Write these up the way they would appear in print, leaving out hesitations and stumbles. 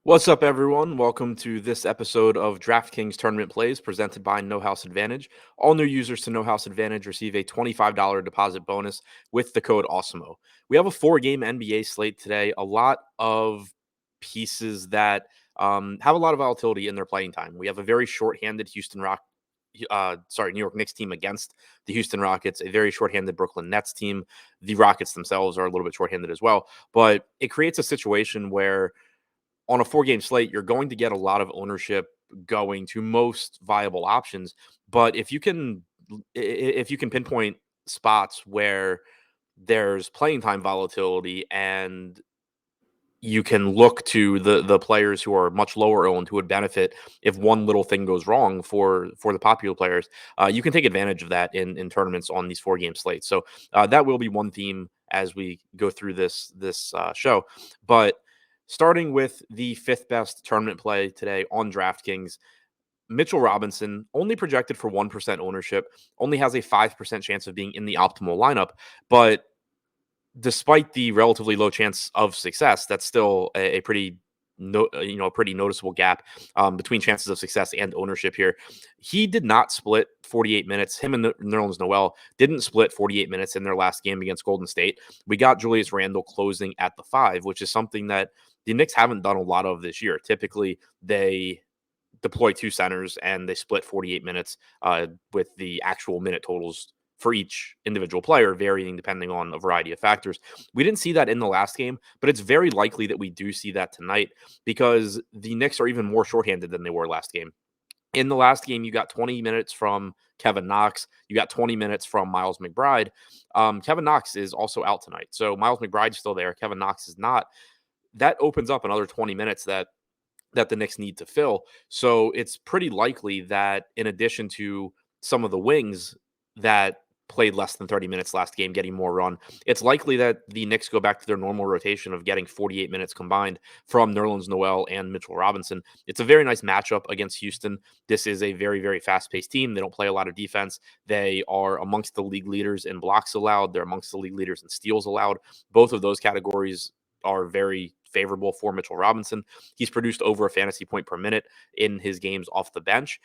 What's up, everyone? Welcome to this episode of DraftKings Tournament Plays presented by No House Advantage. All new users to No House Advantage receive a $25 deposit bonus with the code Awesemo. We have a four-game NBA slate today. A lot of pieces that have a lot of volatility in their playing time. We have a very short-handed New York Knicks team against the Houston Rockets, a very short-handed Brooklyn Nets team. The Rockets themselves are a little bit short-handed as well, but it creates a situation where on a four-game slate, you're going to get a lot of ownership going to most viable options. But if you can pinpoint spots where there's playing time volatility and you can look to the players who are much lower owned who would benefit if one little thing goes wrong for the popular players. You can take advantage of that in tournaments on these four-game slates. So that will be one theme as we go through this show. But starting with the fifth best tournament play today on DraftKings, Mitchell Robinson, only projected for 1% ownership, only has a 5% chance of being in the optimal lineup, but despite the relatively low chance of success, that's still a pretty pretty noticeable gap between chances of success and ownership here. He did not split 48 minutes. Him and Nerlens Noel didn't split 48 minutes in their last game against Golden State. We got Julius Randle closing at the 5, which is something that the Knicks haven't done a lot of this year. Typically, they deploy two centers and they split 48 minutes with the actual minute totals for each individual player varying depending on a variety of factors. We didn't see that in the last game, but it's very likely that we do see that tonight because the Knicks are even more shorthanded than they were last game. In the last game, you got 20 minutes from Kevin Knox. You got 20 minutes from Miles McBride. Kevin Knox is also out tonight. So Miles McBride's still there. Kevin Knox is not. That opens up another 20 minutes that the Knicks need to fill. So it's pretty likely that in addition to some of the wings that played less than 30 minutes last game getting more run, it's likely that the Knicks go back to their normal rotation of getting 48 minutes combined from Nerlens Noel and Mitchell Robinson. It's a very nice matchup against Houston. This is a very, very fast-paced team. They don't play a lot of defense. They are amongst the league leaders in blocks allowed. They're amongst the league leaders in steals allowed. Both of those categories are very favorable for Mitchell Robinson. He's produced over a fantasy point per minute in his games off the bench.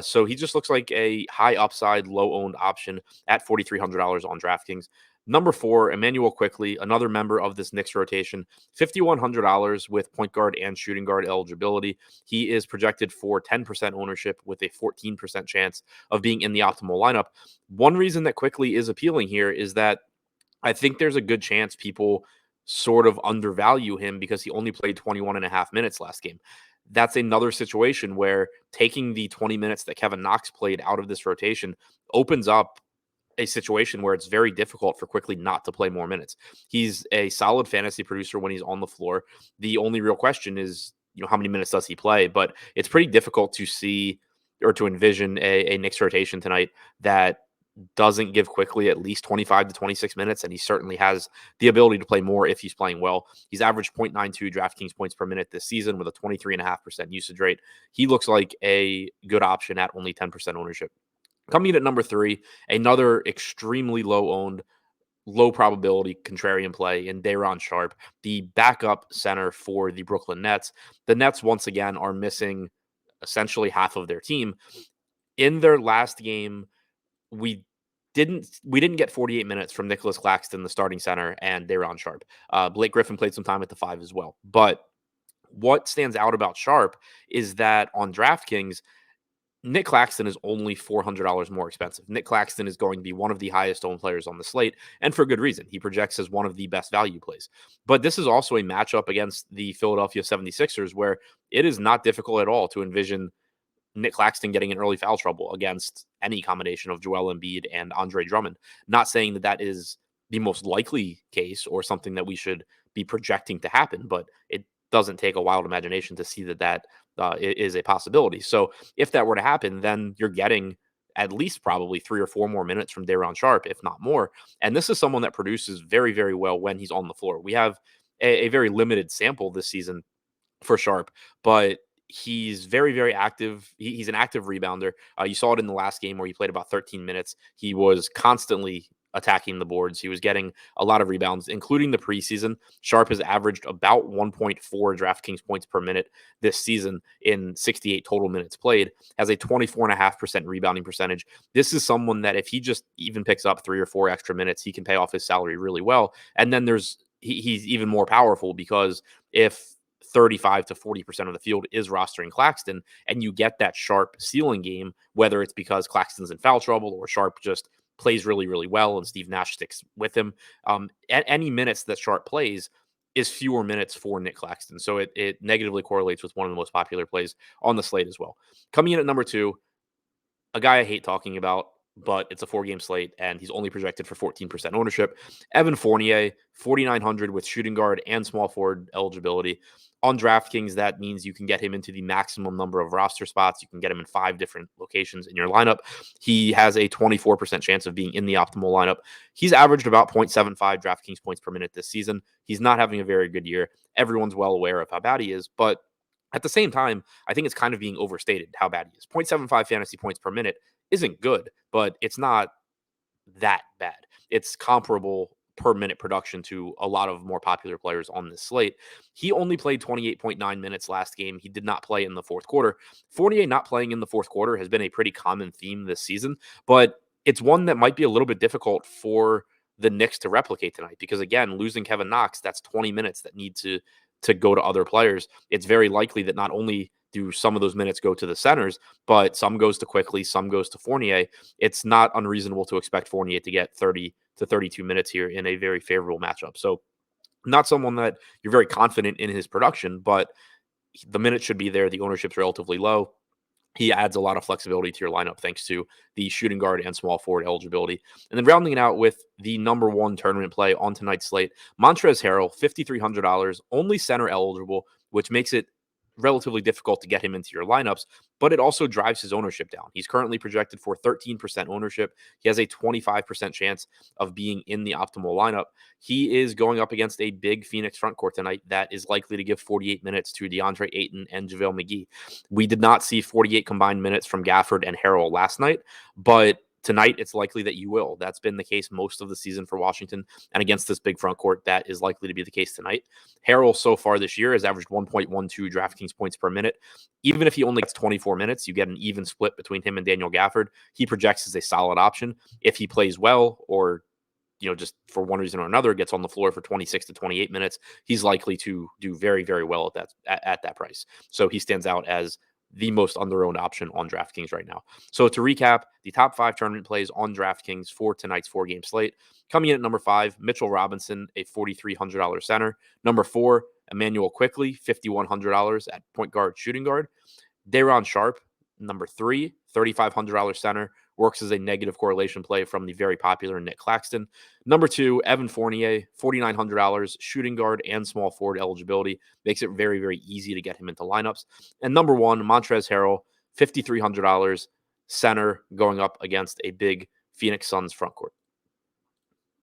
So he just looks like a high upside, low owned option at $4,300 on DraftKings. Number 4, Emmanuel Quickly, another member of this Knicks rotation, $5,100 with point guard and shooting guard eligibility. He is projected for 10% ownership with a 14% chance of being in the optimal lineup. One reason that Quickly is appealing here is that I think there's a good chance people sort of undervalue him because he only played 21 and a half minutes last game. That's another situation where taking the 20 minutes that Kevin Knox played out of this rotation opens up a situation where it's very difficult for Quickly not to play more minutes. He's a solid fantasy producer when he's on the floor. The only real question is, how many minutes does he play? But it's pretty difficult to see or to envision a Knicks rotation tonight that doesn't give Quickly at least 25 to 26 minutes, and he certainly has the ability to play more if he's playing well. He's averaged 0.92 DraftKings points per minute this season with a 23.5% usage rate. He looks like a good option at only 10% ownership. Coming in at number 3, another extremely low owned, low probability contrarian play in Derrick Sharp, the backup center for the Brooklyn Nets. The Nets, once again, are missing essentially half of their team. In their last game, we didn't get 48 minutes from Nicholas Claxton, the starting center, and Derrick Sharp. Blake Griffin played some time at the 5 as well. But what stands out about Sharp is that on DraftKings, Nick Claxton is only $400 more expensive. Nick Claxton is going to be one of the highest owned players on the slate, and for good reason. He projects as one of the best value plays. But this is also a matchup against the Philadelphia 76ers where it is not difficult at all to envision Nick Claxton getting in early foul trouble against any combination of Joel Embiid and Andre Drummond. Not saying that that is the most likely case or something that we should be projecting to happen, but it doesn't take a wild imagination to see that is a possibility. So if that were to happen, then you're getting at least probably 3 or 4 more minutes from Derrick Sharp, if not more. And this is someone that produces very, very well when he's on the floor. We have a very limited sample this season for Sharp, but he's very, very active. He's an active rebounder. You saw it in the last game where he played about 13 minutes. He was constantly attacking the boards. He was getting a lot of rebounds, including the preseason. Sharp has averaged about 1.4 DraftKings points per minute this season in 68 total minutes played, has a 24.5% rebounding percentage. This is someone that if he just even picks up 3 or 4 extra minutes, he can pay off his salary really well. And then he's even more powerful because if 35 to 40% of the field is rostering Claxton and you get that Sharp ceiling game, whether it's because Claxton's in foul trouble or Sharp just plays really, really well and Steve Nash sticks with him. At any minutes that Sharp plays is fewer minutes for Nick Claxton. So it negatively correlates with one of the most popular plays on the slate as well. Coming in at number 2, a guy I hate talking about, but it's a 4-game slate, and he's only projected for 14% ownership. Evan Fournier, 4,900 with shooting guard and small forward eligibility. On DraftKings, that means you can get him into the maximum number of roster spots. You can get him in 5 different locations in your lineup. He has a 24% chance of being in the optimal lineup. He's averaged about 0.75 DraftKings points per minute this season. He's not having a very good year. Everyone's well aware of how bad he is, but at the same time, I think it's kind of being overstated how bad he is. 0.75 fantasy points per minute isn't good, but it's not that bad. It's comparable per minute production to a lot of more popular players on this slate. He only played 28.9 minutes last game. He did not play in the fourth quarter. Fournier not playing in the fourth quarter has been a pretty common theme this season, but it's one that might be a little bit difficult for the Knicks to replicate tonight because again, losing Kevin Knox, that's 20 minutes that need to go to other players. It's very likely that not only do some of those minutes go to the centers, but some goes to Quickly, some goes to Fournier. It's not unreasonable to expect Fournier to get 30 to 32 minutes here in a very favorable matchup. So not someone that you're very confident in his production, but the minutes should be there. The ownership's relatively low. He adds a lot of flexibility to your lineup thanks to the shooting guard and small forward eligibility. And then rounding it out with the number 1 tournament play on tonight's slate, Montrezl Harrell, $5,300, only center eligible, which makes it relatively difficult to get him into your lineups, but it also drives his ownership down. He's currently projected for 13% ownership. He has a 25% chance of being in the optimal lineup. He is going up against a big Phoenix front court tonight that is likely to give 48 minutes to DeAndre Ayton and JaVale McGee. We did not see 48 combined minutes from Gafford and Harrell last night, but tonight it's likely that you will. That's been the case most of the season for Washington, and against this big front court, that is likely to be the case tonight. Harrell so far this year has averaged 1.12 DraftKings points per minute. Even if he only gets 24 minutes, you get an even split between him and Daniel Gafford. He projects as a solid option. If he plays well or just for one reason or another, gets on the floor for 26 to 28 minutes, he's likely to do very, very well at that price. So he stands out as the most under-owned option on DraftKings right now. So to recap, the top 5 tournament plays on DraftKings for tonight's 4-game slate. Coming in at number 5, Mitchell Robinson, a $4,300 center. Number 4, Emmanuel Quickly, $5,100 at point guard, shooting guard. Derrick Sharp, number 3, $3,500 center, works as a negative correlation play from the very popular Nick Claxton. Number 2, Evan Fournier, $4,900, shooting guard and small forward eligibility. Makes it very, very easy to get him into lineups. And number 1, Montrezl Harrell, $5,300, center, going up against a big Phoenix Suns front court.